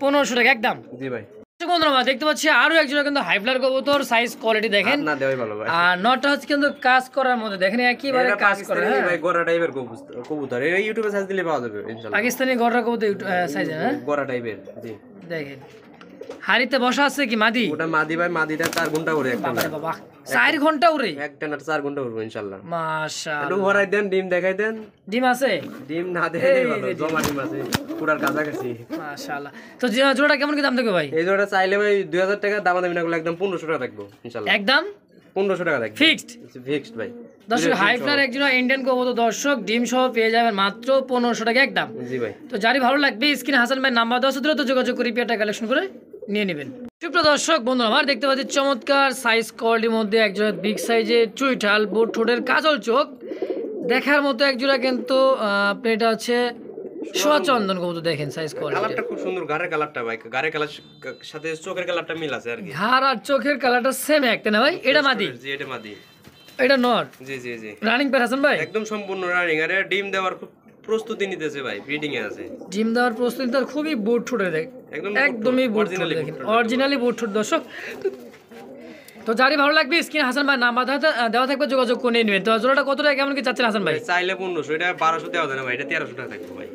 1500 টাকা একদম। জি ভাই। বন্ধুরা দেখতে পাচ্ছি আরো এক জোড়া কিন্তু হাইফ্লার কবুতর, সাইজ কোয়ালিটি দেখেন না দেওয়াই ভালো ভাই। আর নটটা হচ্ছে কিন্তু কাজ করার মধ্যে দেখেন, একেবারে কাজ করে। হ্যাঁ ভাই, গোরা টাইপের কবুতর, এই ইউটিউবে সার্চ দিলে পাওয়া যাবে ইনশাআল্লাহ। পাকিস্তানি গড়রা কবুতর সাইজে, হ্যাঁ গোরা টাইপের। জি দেখেন হাড়িতে বসা আছে কি মাদি? ওটা মাদি ভাই, মাদিটা 4 ঘন্টা উড়ে একটা। বাবা বাবা 4 ঘন্টা উড়ে? একটা না 4 ঘন্টা উড়বে ইনশাআল্লাহ। মাশাআল্লাহ। একটু ভরাই দেন, ডিম দেখাই দেন। ডিম আছে? ডিম না দেখাই ভালো, জমা ডিম আছে পুরার কাছাকাছি। মাশাআল্লাহ। তো জোড়াটা কেমন কি দাম থাকবে ভাই? এই জোড়াটা চাইলে ভাই 2000 টাকা, দামাদামি না করলে একদম 1500 টাকা থাকবে ইনশাআল্লাহ। একদম 1500 টাকা থাকবে ফিক্সড? ফিক্সড ভাই। দর্শক হাইফ্লার একজন ইন্ডিয়ান কবুতর দর্শক, ডিম সহ পেয়ে যাবেন মাত্র 1500 টাকা একদম। জি ভাই। তো যারই ভালো লাগবে স্ক্রিনে হাসান ভাই নাম্বার দেওয়া আছে, দ্রুত যোগাযোগ করে পেয়ারটা কালেকশন করে নিয়ে নেবেন। সুপ্রিয় দর্শক বন্ধু আমার দেখতে পাচ্ছি চমৎকার সাইজ কোয়ালিটির মধ্যে একজোড়া বিগ সাইজের চুইঠাল, বোট ঠোঁটের কাজল চোখ দেখার মতো একজোড়া কিন্তু আপনি এটা হচ্ছে সোয়াচন্দন কবুতর। দেখেন সাইজ কোয়ালিটি, কালারটা খুব সুন্দর, গাড়ের কালারটা ভাই, গাড়ের কালার সাথে চোখের কালারটা মিল আছে আর কি। ঘাড় আর চোখের কালারটা সেম একটা না ভাই? এটা মাদি? জি এটা মাদি, এটা নর। জি জি জি। রানিং পেয়ার হাসান ভাই? একদম সম্পূর্ণ রানিং, আর ডিম দেওয়ার খুব প্রস্তুতি নিতেছে ভাই, ব্রিডিং এ আছে। ডিম দেওয়ার প্রস্তুতি তার খুবই বোট ঠোঁটে দেখ, একদমই বোট ঠোঁট দেখেন, অরিজিনালি বোট ঠোঁট দর্শক। তো যারই ভালো লাগবে স্ক্রিনে হাসান ভাই নাম্বার দেওয়া থাকবে, যোগাযোগ করে নিয়ে নেবেন। তো জোড়াটা কত টাকা কেমন কি চাচ্ছেন হাসান ভাই? চাইলে 1500, এটা 1200 দেওয়া যায় না ভাই, এটা 1300 টাকা থাকবে ভাই।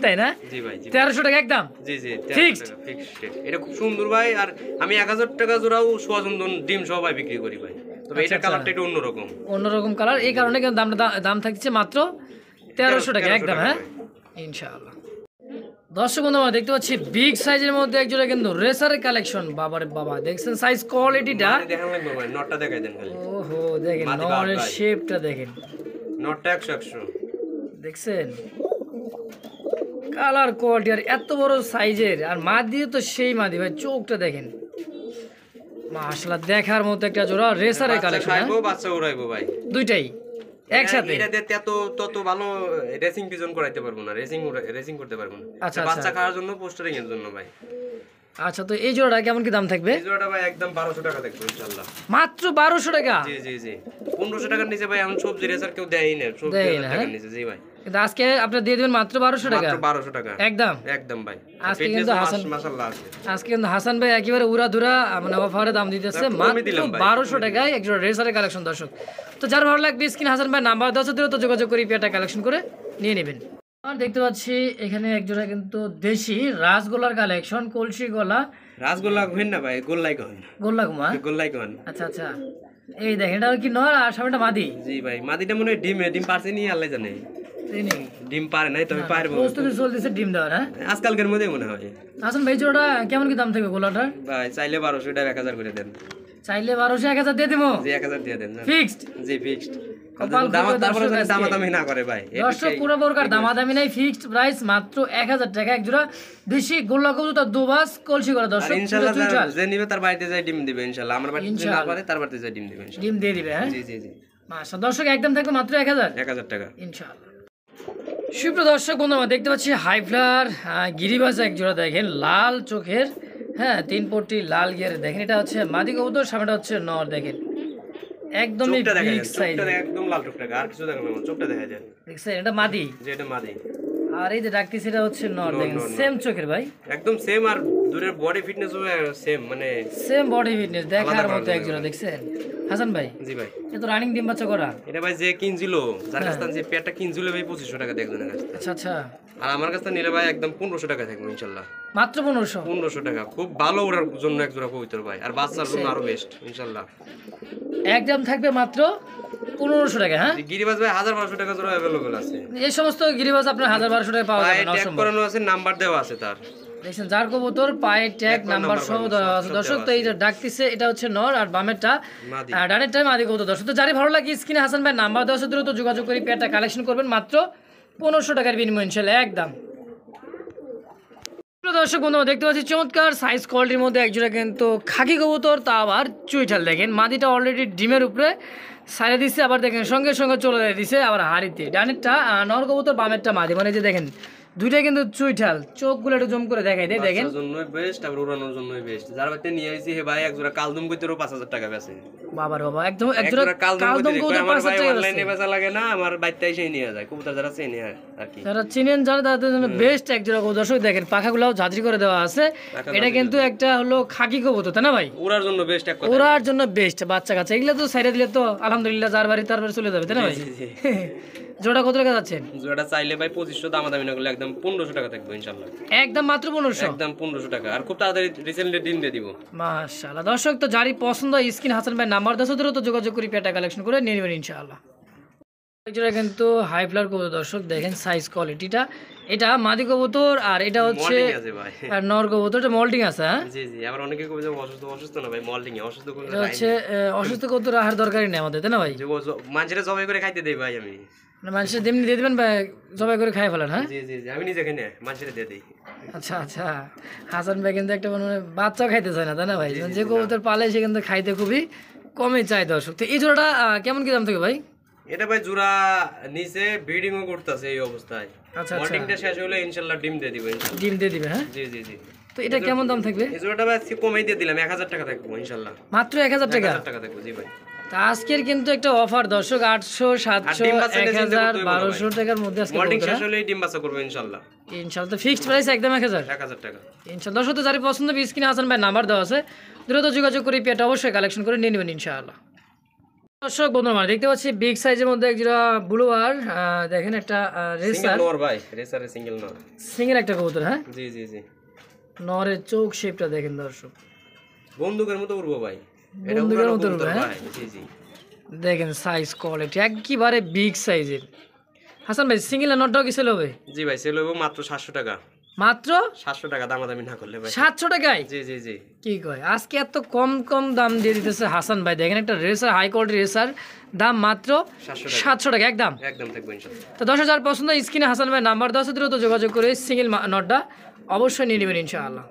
তাই না? জি ভাই জি। 1300 টাকা একদম? জি জি ফিক্সড? ফিক্সড। এটা খুব সুন্দর ভাই, আর আমি 1000 টাকা জোড়াও সোয়াচন্দন ডিম সহ ভাই বিক্রি করি ভাই। তবে এটা কালারটা একটু অন্যরকম কালার, এই কারণে কিন্তু দাম থাকছে মাত্র 1300 টাকা একদম। হ্যাঁ ইনশাআল্লাহ। দর্শক বন্ধুরা দেখতে পাচ্ছি বিগ সাইজের মধ্যে একজোড়া কিন্তু রেসারের কালেকশন। বাবারে বাবা দেখছেন সাইজ কোয়ালিটিটা? দেখেন লাগবে ভাই, নটটা দেখাই দেন খালি। ওহো দেখেন নরের শেপটা দেখেন, নটটা 100 দেখছেন কালার কোয়ালিটি, আর এত বড় সাইজের, আর মাদি তো সেই মাদি ভাই, চোখটা দেখেন মাশাআল্লাহ দেখার মতো একটা জোড়া রেসারের কালেকশন। খাইবো বাচ্চা উড়াইবো ভাই, দুইটাই একসাথে? এটা দিতে তত ভালো রেসিং পিজন করাইতে পারবো না, রেসিং করতে পারবো না। আচ্ছা বাচ্চা খাওয়ার জন্য, পোস্টারিং এর জন্য ভাই। আচ্ছা, তো এই জোড়াটা কেমন কি দাম থাকবে? এই জোড়াটা ভাই একদম 1200 টাকা থাকবে ইনশাআল্লাহ। মাত্র 1200 টাকা? জি জি জি। 1500 টাকার নিচে ভাই এখন সবজি রেসার কেউ দেয়ই না, সবজি টাকার নিচে। জি ভাই। কিন্তু আজকে আপনি দিয়ে দিবেন মাত্র 1200 টাকা, মাত্র 1200 টাকা একদম। একদম ভাই। আজকে ফিটনেস কিন্তু হাসান মাশাআল্লাহ আছে। আজকে কিন্তু হাসান ভাই একেবারে উড়াধুরা মানে অফারে দাম দিতেছে মাত্র 1200 টাকায় একজোড়া রেসারের কালেকশন দর্শক। তো যার ভালো লাগবে স্ক্রিন হাসান ভাই নাম্বার 10 দিলে তো যোগাযোগ করে পেয়ারটা কালেকশন করে নিয়ে নেবেন। আর দেখতে পাচ্ছি এখানে একজোড়া কিন্তু দেশি রাসগোল্লার কালেকশন, কলসি গলা। রাসগোল্লা কইন না ভাই, গোল্লাই কইন। গোল্লা কুমা, গোল্লাই কইন। আচ্ছা আচ্ছা। এই দেখেন এটা কি নর আর সামনেটা মাদি? জি ভাই, মাদিটা মনে হয় ডিম পারছে নি আল্লাহ জানে। এই নেই ডিম পারে নাই, তবে পারবো। প্রস্তুতি চলতেছে ডিম দেওয়ার। হ্যাঁ আজকালকার মধ্যে মনে হয়। হাসান ভাই জোড়া কেমন কি দাম থাকবে গোলাটা? ভাই চাইলে 1200 টাকা 1000 করে দেন। চাইলে 1200 1000 দিয়ে দেবো। জি 1000 দিয়ে দেন। ফিক্সড? জি ফিক্সড। কপাল খুলে তারপরে দর্শক দামাদামি না করে ভাই। দর্শক পুরো প্রকার দামাদামি নাই, ফিক্সড প্রাইস মাত্র 1000 টাকা এক জোড়া দেশি গোল্লা কবুতর দুবাস কলসি করা দর্শক। ইনশাআল্লাহ যে নিবে তার বাড়িতে যাই ডিম দিবে ইনশাআল্লাহ। আমার বাড়িতে না পারে তার বাড়িতে যাই ডিম দিবে ইনশাআল্লাহ। ডিম দিয়ে দিবে। হ্যাঁ জি জি জি মাশাআল্লাহ দর্শক একদম থাকবে মাত্র 1000 টাকা ইনশাআল্লাহ। সুপ্রিয় দর্শক বন্ধু আমরা দেখতে পাচ্ছি হাইফ্লার গিরিবাজ এক জোড়া দেখেন লাল চোখের, হ্যাঁ 3 পট্টি লাল গিয়ার দেখেন। এটা হচ্ছে মাদি কবুতর, সামনেটা হচ্ছে নর দেখেন একদমই বিগ সাইজ, একদম লাল টুকটা। আর কিছু দেখেন না, চোখটা দেখা যায়। দেখছেন এটা মাদি, যে এটা মাদি। আর এই যে ডাকতেছে এটা হচ্ছে নর দেখেন সেম চোখের ভাই, একদম সেম। আর দূরের বডি ফিটনেস সেম, মানে সেম বডি ফিটনেস দেখার মতো এক জোড়া দেখছেন হাসান ভাই। জি ভাই এ তো রানিং ডিম বাচ্চা করা। এটা ভাই যে কিনছিল, যার কাছ থেকে যে পেয়ারটা কিনছিল ভাই 2500 টাকা দিয়ে একজনের কাছে। আচ্ছা আচ্ছা। আর আমার কাছে নিলে ভাই একদম 1500 টাকা থাকবে ইনশাআল্লাহ। মাত্র 1500 টাকা। খুব ভালো ওর জন্য এক জোড়া পবিত্র ভাই, আর বাচ্চার জন্য আরো বেস্ট ইনশাআল্লাহ। একদম থাকবে মাত্র 1500 টাকা। হ্যাঁ গিরিবাজ ভাই 1200 টাকা জোড়া अवेलेबल আছে। এই সমস্ত গিরিবাজ আপনার 1200 টাকা পাওয়া যাবে না, ট্যাগ করানো আছে, নাম্বার দেওয়া আছে তার। দেখছেন যার কবুতর পায়ে ট্যাগ নাম্বার সহ দেওয়া আছে দর্শক। তো এই যে ডাকতিছে এটা হচ্ছে নর আর বামেরটা ডানেরটা মাদি কবুতর দর্শক। তো যারই ভালো লাগে স্ক্রিনে হাসান ভাই নাম্বার দেওয়া আছে, দ্রুত যোগাযোগ করে পেয়ারটা কালেকশন করবেন মাত্র 1500 টাকার বিনিময়ে ইনশাআল্লাহ একদম। দর্শক বন্ধু দেখতে পাচ্ছি চমৎকার সাইজ কোয়ালিটির মধ্যে একজোড়া কিন্তু খাকি কবুতর, তা আবার চুইঠাল দেখেন। মাদিটা অলরেডি ডিমের উপরে সাইডে দিচ্ছে, আবার দেখেন সঙ্গে সঙ্গে চলে দিচ্ছে আবার হাড়িতে। ডানেরটা নর কবুতর, বামেরটা মাদি, মানে যে দেখেন দুইটাই কিন্তু চুইঠাল। চোখগুলো একটু জম করে দেখাই দেয় দেখেন। জন্যই বেস্ট, আর উড়ানোর জন্যই বেস্ট। যার বাড়িতে নিয়ে আইছি হে ভাই একজোড়া কালদম কইতেরও 5000 টাকা বেচে। বাবার বাবা একদম একজোড়া কালদম কবুতর 5000 টাকা অনলাইনে বেচা লাগে না, আমার বাড়িতে এসে নিয়ে যায় কবুতর যারা চেনে আর কি। যারা চিনেন যারা তাদের জন্য বেস্ট একজোড়া কবুতর দর্শক। দেখেন পাখাগুলোও ঝাঁঝরি করে দেওয়া আছে। এটা কিন্তু একটা হলো খাকি কবুতর তাই না ভাই? উড়ার জন্য বেস্ট এক কথা। উড়ার জন্য বেস্ট। বাচ্চা কাচ্চা এগুলো তো সাইডে দিলে তো আলহামদুলিল্লাহ যার বাড়ি তার বাড়ি চলে যাবে তাই না ভাই? জোড়া কত টাকা যাচ্ছেন? জোড়াটা চাইলে ভাই 2500, দামাদামি না করলে একদম 1500 টাকা থাকবে ইনশাআল্লাহ। একদম মাত্র 1500, একদম 1500 টাকা। আর খুব তাড়াতাড়ি রিসেন্টলি ডিম দিয়ে দিব মাশাআল্লাহ দর্শক। তো যারই পছন্দ স্ক্রিন হাসান ভাই নাম্বার 10 ধরে তো যোগাযোগ করে পেটা কালেকশন করে নিয়ে নেবেন ইনশাআল্লাহ। এটা কিন্তু হাই ফ্লার কবুতর দর্শক দেখেন সাইজ কোয়ালিটিটা। এটা মাদি কবুতর আর এটা হচ্ছে আর নর কবুতর। এটা মল্টিং আছে। হ্যাঁ জি জি। আবার অনেকে কবে যে অসুস্থ না ভাই, মল্টিং এ অসুস্থ করে এটা হচ্ছে অসুস্থ কবুতর আহার দরকারই নেই আমাদের তাই না ভাই? যে মানুষের জবাই করে খাইতে দেই ভাই আমি। মানুষের যেমনি দিয়ে দিবেন ভাই জবাই করে খাই ফেলেন। হ্যাঁ জি জি জি। আমি নিজে খাই না, মানুষের দিয়ে দেই। আচ্ছা আচ্ছা। হাসান ভাই কিন্তু একটা মানে বাচ্চাও খাইতে চায় না তাই না ভাই? যে কবুতর পালে সে কিন্তু খাইতে খুবই কমই চায় দর্শক। তো এই জোড়াটা কেমন কি দাম থাকে ভাই? এটা ভাই জোড়া নিচে ব্রিডিং ও করতেছে এই অবস্থায়। আচ্ছা মল্টিংটা শেষ হলে ইনশাআল্লাহ ডিম দিয়ে দিব ইনশাআল্লাহ। ডিম দিয়ে দিবে। হ্যাঁ জি জি জি। তো এটা কেমন দাম থাকবে? এই জোড়াটা ভাই কমাই দিয়ে দিলাম, 1000 টাকা থাকবে ইনশাআল্লাহ। মাত্র 1000 টাকা? 1000 টাকা থাকবে জি ভাই। তা আজকের কিন্তু একটা অফার দর্শক 800 700 1000 1200 টাকার মধ্যে আজকে মল্টিং শেষ হলে ডিম বাচ্চা করবে ইনশাআল্লাহ। ইনশাআল্লাহ। তো ফিক্সড প্রাইস একদম 1000 টাকা ইনশাআল্লাহ। দর্শক তো যারা পছন্দ হবে স্ক্রিনে হাসান ভাই নাম্বার দেওয়া আছে, দ্রুত যোগাযোগ করে পেটা অবশ্যই কালেকশন করে নিয়ে নেবেন ইনশাআল্লাহ। দর্শক বন্ধুরা দেখতে পাচ্ছি বিগ সাইজের মধ্যে একটা ব্লু আর দেখেন একটা রেসার নর ভাই, রেসারে সিঙ্গেল নর, সিঙ্গেল একটা কবুতর। হ্যাঁ জি জি জি। নরের চোখ শেপটা দেখেন দর্শক, বন্দুকের মতো উড়বো ভাই। বন্দুকের মতো উড়বে। হ্যাঁ জি জি। দেখেন সাইজ কোয়ালিটি একেবারে বিগ সাইজের। হাসান ভাই সিঙ্গেল নটটাও কি সেল হবে? জি ভাই সেল হবে মাত্র 700 টাকা। মাত্র 700 টাকা, দামাদামি না করলে ভাই। 700 টাকায়? জি জি জি। কি কয় আজকে এত কম কম দাম দিয়ে দিতেছে হাসান ভাই। দেখেন একটা রেসার হাই কোয়ালিটি রেসার দাম মাত্র 700 টাকা একদম একদম থাকবে ইনশাআল্লাহ। তো 10,000 পছন্দ স্ক্রিনে হাসান ভাই নাম্বার 10 দ্রুত যোগাযোগ করে সিঙ্গেল নটটা অবশ্যই নিয়ে নেবেন ইনশাআল্লাহ।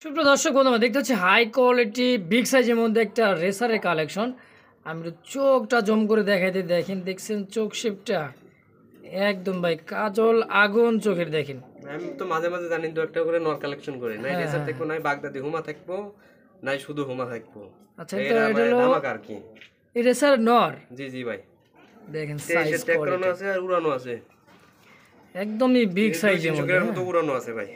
সুপ্রিয় দর্শক বন্ধু দেখতে হচ্ছে হাই কোয়ালিটি বিগ সাইজের মধ্যে একটা রেসারের কালেকশন। আমি একটু চোখটা জম করে দেখাইতে দেখেন, দেখছেন চোখ শেপটা একদম ভাই কাজল আগুন চোখের দেখেন। আমি তো মাঝে মাঝে জানি তো একটা করে নর কালেকশন করে, নাই রেসার থাকবো, নাই বাগদাদি হুমা থাকবো, নাই শুধু হুমা থাকবো। আচ্ছা তো এটা হলো ধামাকা আর কি। এই রেসার নর। জি জি ভাই। দেখেন সাইজ কোয়ালিটি আছে আর উড়ানো আছে। একদমই বিগ সাইজের মধ্যে। মতো উড়ানো আছে ভাই,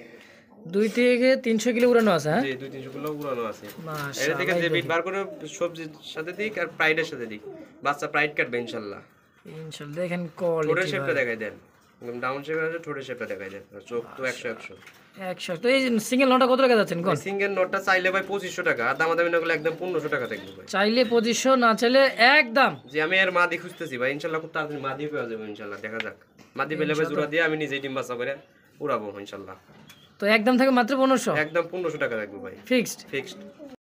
2 থেকে 300 কিলো উড়ানো আছে। হ্যাঁ জি 2-300 কিলো উড়ানো আছে। এটা মাশাআল্লাহ থেকে যে বিট বার করে সবজির সাথে দিক আর ফ্রাইডের সাথে দিক, বাচ্চা ফ্রাইড কাটবে ইনশাআল্লাহ। ইনশাআল্লাহ দেখেন ঠোঁটের কোয়ালিটি শেপটা দেখাই দেন, একদম ডাউন শেপে আছে, ঠোঁটের শেপটা দেখাই দেন, আর চোখ তো 100 100। তো এই সিঙ্গেল নটা কত টাকা যাচ্ছেন কোন? সিঙ্গেল নোটটা চাইলে ভাই 2500 টাকা, আর দামাদামি না করলে একদম 1500 টাকা থাকবে ভাই। চাইলে 2500, না চাইলে একদম। জি আমি এর মাদি খুঁজতেছি ভাই, ইনশাআল্লাহ খুব তাড়াতাড়ি মাদি পেয়ে যাবে ইনশাআল্লাহ, দেখা যাক। মাদি পেলে ভাই জোড়া দিয়ে আমি নিজেই ডিম বাচ্চা করে উড়াবো ইনশাআল্লাহ। তো একদম থাকে মাত্র 1500, একদম 1500 টাকা থাকবে ভাই, ফিক্সড। ফিক্সড।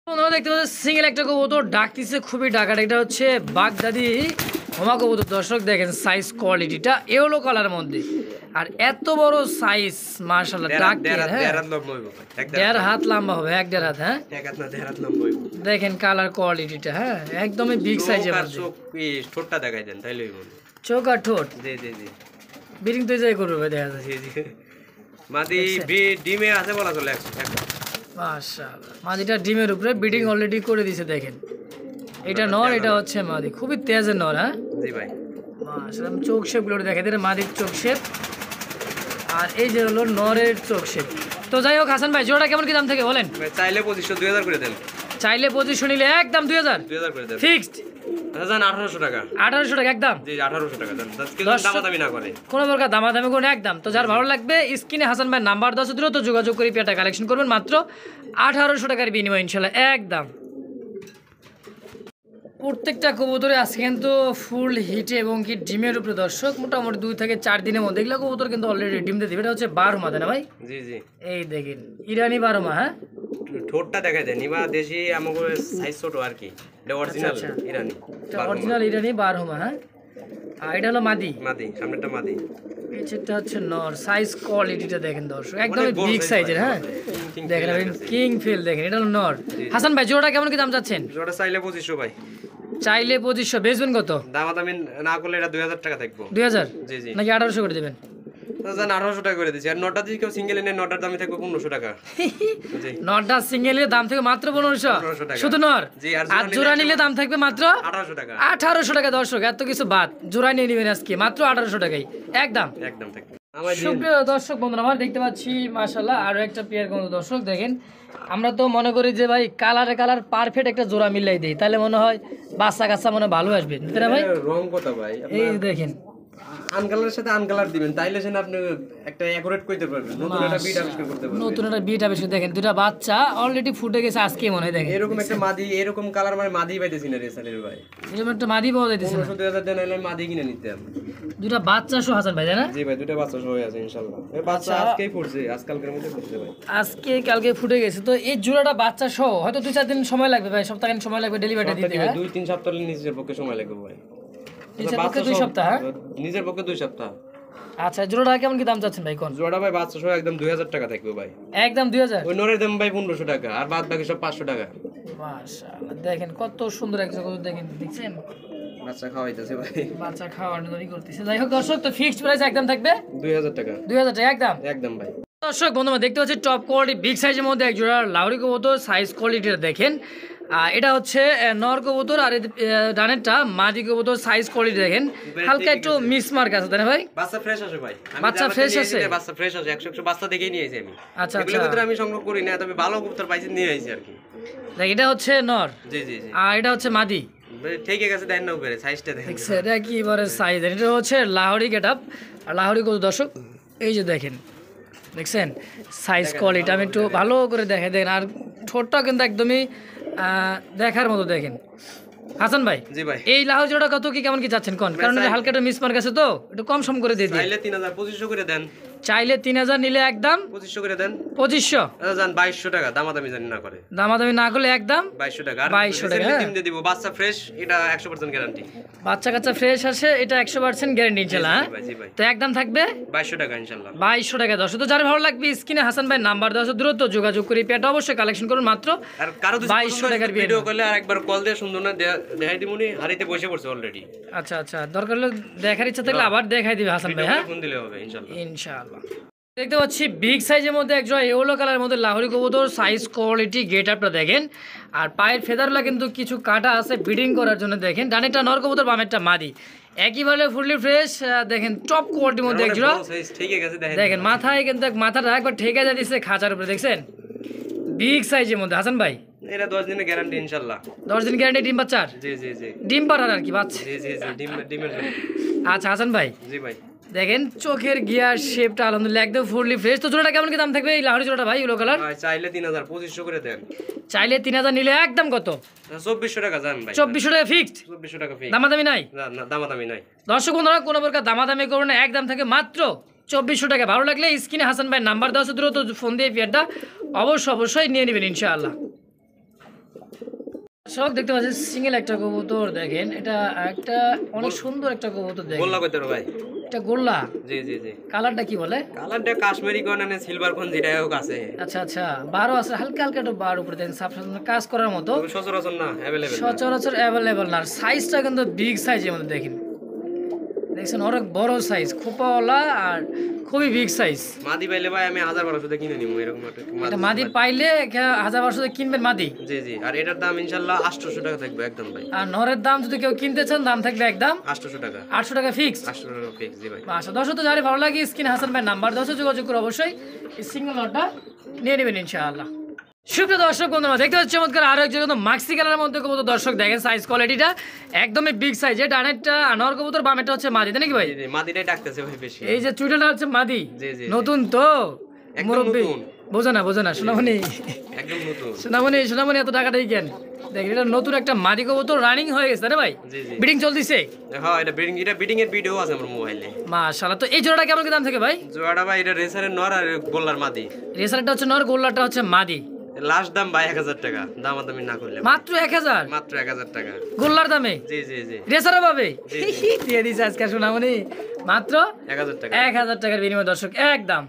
তোমরা দেখতে পাচ্ছ সিঙ্গেল একটা কবুতর ডাকতেছে খুবই ডাকাটা। এটা হচ্ছে বাগদাদি হোমা কবুতর। দর্শক দেখেন সাইজ কোয়ালিটিটা ইয়েলো কালার মধ্যে, আর এত বড় সাইজ মাশাআল্লাহ। ডাক দেড় হাত লম্বা হবে, 1.5 হাত। হ্যাঁ দেখেন কালার কোয়ালিটিটা, হ্যাঁ একদমই বিগ সাইজের মধ্যে। ঠোঁটটা দেখাই দেন তাইলে চোখ আর ঠোঁট জি জি জি বিরিং তো যাই করবে ভাই, দেখা যায়। জি জি মাদি ডিমে আছে বলা চলে একটা। মাশাআল্লাহ মাদিটা ডিমের উপরে বিডিং অলরেডি করে দিয়েছে দেখেন। এটা নর, এটা হচ্ছে মাদি, খুবই তেজের নর। হ্যাঁ জি ভাই মাশাআল্লাহ। আমি চোখ শেপগুলো দেখাই দিই, মাদির চোখ শেপ আর এই যে হলো নরের চোখ শেপ। তো যাই হোক হাসান ভাই, জোড়া কেমন কি দাম থেকে বলেন? ভাই চাইলে 2500 2000 করে দেন। চাইলে 2500 নিলে একদম 2000 করে দেন, ফিক্সড। আচ্ছা জান 1800 টাকা। 1800 টাকা একদম। জি 1800 টাকা দেন, কেউ দামাদামি না করে, কোনো প্রকার দামাদামি করে একদম। তো যার ভালো লাগবে স্ক্রিনে হাসান ভাই নাম্বার দাও, দ্রুত যোগাযোগ করে পেটা কালেকশন করবেন মাত্র 1800 টাকার বিনিময় ইনশাআল্লাহ একদম। প্রত্যেকটা কবুতরে আজকে কিন্তু ফুল হিটে এবং কি ডিমের উপরে। দর্শক মোটামুটি 2 থেকে 4 দিনের মধ্যে এগুলো কবুতর কিন্তু অলরেডি ডিম দিয়ে দিবে। এটা হচ্ছে 12 মা, তাই না ভাই? জি জি এই দেখেন ইরানি 12 মা। হ্যাঁ ঠোঁটটা দেখাই দেন, ইবা দেশি আমাগো সাইজ ছোট আর কি, এটা অরিজিনাল ইরানি, এটা অরিজিনাল ইরানি 12 মা। হ্যাঁ আর এটা হলো মাদি, সামনেটা মাদি, এটা হচ্ছে নর। সাইজ কোয়ালিটিটা দেখেন দর্শক, একদম বিগ সাইজের। হ্যাঁ দেখেন কিং ফিল দেখেন, এটা হলো নর। হাসান ভাই জোড়া কেমন কি দাম চাচ্ছেন? জোড়া চাইলে 2500 ভাই। চাইলে 2500, বেচবেন কত? দামাদামি না করলে এটা 2000 টাকা থাকবে। 2000 জি জি নাকি 1800 করে দেবেন? জান 1800 টাকা করে দিছি, আর নটা যদি কেউ সিঙ্গেল এনে নটার দামই থাকবে 1500 টাকা। জি নটা সিঙ্গেলের দাম থেকে মাত্র 1500 টাকা শুধু নর। জি, আর জোড়া নিলে দাম থাকবে মাত্র 1800 টাকা। 1800 টাকা। দর্শক এত কিছু বাদ, জোড়া নিয়ে নেবেন আজকে মাত্র 1800 টাকায় একদম। একদম থাকবে। আমার সুপ্রিয় দর্শক বন্ধুরা, আমরা দেখতে পাচ্ছি মাশাআল্লাহ আরো একটা পেয়ার কোন দর্শক দেখেন। আমরা তো মনে করি যে ভাই কালারে কালার পারফেক্ট একটা জোড়া মিলাই দেই, তাহলে মনে হয় বাচ্চা কাচ্চা মনে ভালো আসবে, তাই না ভাই? রং কথা ভাই, এই দেখেন আনকালারের সাথে আনকালার দিবেন, তাইলে সেন আপনি একটা অ্যাকুরেট কইতে পারবেন, নতুন একটা বিট আবিষ্কার করতে পারবেন। নতুন একটা বিট আবিষ্কার দেখেন, দুটা বাচ্চা অলরেডি ফুটে গেছে আজকে মনে হয়। দেখেন এরকম একটা মাদি, এরকম কালার মানে মাদি পাইতেছি না রে সালের ভাই। এরকম একটা মাদি পাওয়া যাইতেছে না। 1500 2000 দেন হলে মাদি কিনে নিতাম। দুটা বাচ্চা সহ হাসান ভাই, তাই না? জি ভাই দুটো বাচ্চা হয়ে আছে ইনশাআল্লাহ। এই বাচ্চা আজকেই ফুটছে, আজকালকের মধ্যে ফুটছে ভাই, আজকে কালকে ফুটে গেছে। তো এই জোড়াটা বাচ্চা সহ হয়তো 2-4 দিন সময় লাগবে ভাই, সপ্তাহখানেক সময় লাগবে ডেলিভারি দিতে। 2-3 সপ্তাহের নিজের পক্ষে সময় লাগবে ভাই। নিজের পক্ষে 2 সপ্তাহ? নিজের পক্ষে 2 সপ্তাহ। আচ্ছা জোড়াটা কেমন কি দাম চাচ্ছেন ভাই কোন? জোড়া ভাই বাচ্চা সহ একদম 2000 টাকা থাকবে ভাই, একদম 2000। ওই নরের দাম ভাই 1500 টাকা, আর বাদ বাকি সব 500 টাকা। মাশাআল্লাহ দেখেন কত সুন্দর একটা কবুতর, দেখেন দেখছেন বাচ্চা খাওয়াইতেছে ভাই, বাচ্চা খাওয়ানো তৈরি করতেছে। যাই হোক দর্শক, তো ফিক্সড প্রাইস একদম থাকবে 2000 টাকা। 2000 টাকা একদম একদম ভাই। দর্শক বন্ধুরা দেখতে পাচ্ছি টপ কোয়ালিটি বিগ সাইজের মধ্যে এক জোড়া লাউরি কবুতর। সাইজ কোয়ালিটিটা দেখেন, এটা হচ্ছে নর কবুতর, আর ডানেরটা মাদি কবুতর। সাইজ কোয়ালিটি দেখেন, হালকা একটু মিসমার্ক আছে, তাই না ভাই? বাচ্চা ফ্রেশ আছে ভাই, বাচ্চা ফ্রেশ আছে, বাচ্চা ফ্রেশ আছে, 100 বাচ্চা দেখেই নিয়ে আইছি আমি। আচ্ছা এগুলোর ভিতরে আমি সংগ্রহ করি না, তবে ভালো কবুতর পাইছি নিয়ে আইছি আর কি। দেখ এটা হচ্ছে নর, জি জি জি, আর এটা হচ্ছে মাদি। ঠিকই আছে, দেন না উপরে সাইজটা দেখেন, দেখছেন এটা কি এবারে সাইজ। এটা হচ্ছে লাহোরি গেটআপ, আর লাহোরি কবুতর দর্শক এই যে দেখেন, দেখছেন সাইজ কোয়ালিটি আমি একটু ভালো করে দেখে দেখেন। আর ঠোঁটটা কিন্তু একদমই দেখার মতো দেখেন। হাসান ভাই জি ভাই, এই লাহোর জোড়া কত কি কেমন কি চাচ্ছেন কোন? কারণ এটা হালকা একটা মিসমার্ক আছে, তো একটু কম সম করে দিয়ে দিন। চাইলে 3000 2500 করে দেন। চাইলে 3000, নিলে একদম 2500 করে দেন। 2500 আচ্ছা জান 2200 টাকা, দামাদামি জানি না করে, দামাদামি না করলে একদম 2200 টাকা। আর 2200 টাকা, ডিম দিয়ে দিব, বাচ্চা ফ্রেশ, এটা 100% গ্যারান্টি। বাচ্চা কাচ্চা ফ্রেশ আসে, এটা 100% গ্যারান্টি ইনশাআল্লাহ। জি ভাই, জি ভাই, তো একদম থাকবে 2200 টাকা ইনশাআল্লাহ। 2200 টাকা দর্শক। তো যার ভালো লাগবে স্ক্রিনে হাসান ভাই নাম্বার দেওয়া আছে, দ্রুত যোগাযোগ করে পেটা অবশ্যই কালেকশন করুন মাত্র আর কারো যদি 2200 টাকার ভিডিও করলে আর একবার কল দিয়ে সুন্দর না দেখাই দিমুনি, হারিতে বসে পড়ছে অলরেডি। আচ্ছা আচ্ছা, দরকার হলে দেখার ইচ্ছা থাকলে আবার দেখাই দিবে হাসান ভাই। হ্যাঁ ফোন দিলে হবে ইনশাআল্লাহ। ইনশাআল্লাহ। দেখতে পাচ্ছি বিগ সাইজের মধ্যে একজন ইয়েলো কালারের মধ্যে লাহোরি কবুতর, সাইজ কোয়ালিটি গেট আপটা দেখেন। আর পায়ের ফেদারগুলো কিন্তু কিছু কাটা আছে ব্রিডিং করার জন্য দেখেন। ডানেরটা নর কবুতর, বামেরটা মাদি, একইভাবে ফুললি ফ্রেশ। দেখেন টপ কোয়ালিটির মধ্যে একজন দেখেন, মাথায় কিন্তু মাথাটা একবার ঠেকে যায় দিচ্ছে খাঁচার উপরে, দেখছেন বিগ সাইজের মধ্যে। হাসান ভাই এটা 10 দিনের গ্যারান্টি ইনশাআল্লাহ। 10 দিন গ্যারান্টি, ডিম বাচ্চার? জি জি জি, ডিম পাড়ার আর কি বাচ্চা। জি জি জি, ডিমের জন্য। আচ্ছা হাসান ভাই, জি ভাই দেখেন চোখের গিয়ার শেপটা আলহামদুলিল্লাহ একদম ফুললি ফ্রেশ। তো জোড়াটা কেমন কি দাম থাকবে এই লাহোরি জোড়াটা ভাই ইয়েলো কালার? ভাই চাইলে 3000 2500 করে দেন। চাইলে 3000, নিলে একদম কত? 2400 টাকা জান ভাই। 2400 টাকা ফিক্সড? 2400 টাকা ফিক্স, দামাদামি নাই? না না দামাদামি নাই। দর্শক বন্ধুরা কোনো প্রকার দামাদামি করবেন না, একদম থাকে মাত্র 2400 টাকা। ভালো লাগলে স্ক্রিনে হাসান ভাই নাম্বার দেওয়া আছে, দ্রুত ফোন দিয়ে পেয়ারটা অবশ্যই নিয়ে নেবেন ইনশাআল্লাহ। সব দেখতে পাচ্ছেন সিঙ্গেল একটা কবুতর, দেখেন এটা একটা অনেক সুন্দর একটা কবুতর। দেখেন গোল্লা কইতে ভাই, এটা গোল্লা। জি জি জি। কালারটা কি বলে? কালারটা কাশ্মীরি কোন না সিলভার কোন যেটা হোক আছে। আচ্ছা আচ্ছা, 12 আছে, হালকা হালকা একটু 12 উপরে দেখেন, সাবধানে কাজ করার মতো। সচরাচর না अवेलेबल, সচরাচর অ্যাভেলেবল না। সাইজটা কিন্তু বিগ সাইজের মধ্যে দেখেন, দেখছেন অনেক বড় সাইজ, খোপাওয়ালা আর খুবই বিগ সাইজ। মাদি পাইলে ভাই আমি 1000-1200 টাকা কিনে নিব এরকম একটা এটা মাদি পাইলে 1000-1200 টাকা কিনবেন মাদি। জি জি, আর এটার দাম ইনশাআল্লাহ 800 টাকা থাকবে একদম ভাই। আর নরের দাম যদি কেউ কিনতে চান দাম থাকবে একদম 800 টাকা। 800 টাকা ফিক্স? 800 টাকা ফিক্স, জি ভাই। আচ্ছা, দর্শক তো যারে ভালো লাগে স্ক্রিনে হাসান ভাই নাম্বার 10 যোগাযোগ করে অবশ্যই এই সিঙ্গেল লটটা নিয়ে নেবেন ইনশাআল্লাহ। সুপ্রিয় দর্শক বন্ধুরা দেখতে পাচ্ছি চমৎকার আরো একজন কিন্তু মাক্সি কালারের মধ্যে কবুতর। দর্শক দেখেন সাইজ কোয়ালিটিটা একদমই বিগ সাইজ। এটা ডানেরটা নর কবুতর, বামেরটা হচ্ছে মাদি, তাই নাকি ভাই? জি জি, মাদিটাই ডাকতেছে ভাই বেশি। এই যে চুইটাটা হচ্ছে মাদি। জি জি, নতুন তো একদম মুরব্বি, নতুন। বোঝা না সোনামণি, একদম নতুন। সোনামণি এত টাকাটাই কেন? দেখেন এটা নতুন একটা মাদি কবুতর, রানিং হয়ে গেছে রে ভাই। জি জি, ব্রিডিং চলতেছে? হ্যাঁ এটা ব্রিডিং এর ভিডিও আছে আমার মোবাইলে। মাশাআল্লাহ। তো এই জোড়াটা কেমন কি দাম থাকে ভাই? জোড়াটা ভাই এটা রেসারের নর আর গোল্লার মাদি। রেসারটা হচ্ছে নর, গোল্লাটা হচ্ছে মাদি। লাস্ট দাম ভাই 1000 টাকা, দামাদামি না করলে। মাত্র 1000? মাত্র 1000 টাকা গোল্লার দামে? জি জি জি, রেসারও পাবে? জি, দিয়ে দিছে আজকে সোনামণি মাত্র 1000 টাকা। 1000 টাকার বিনিময়ে দর্শক একদম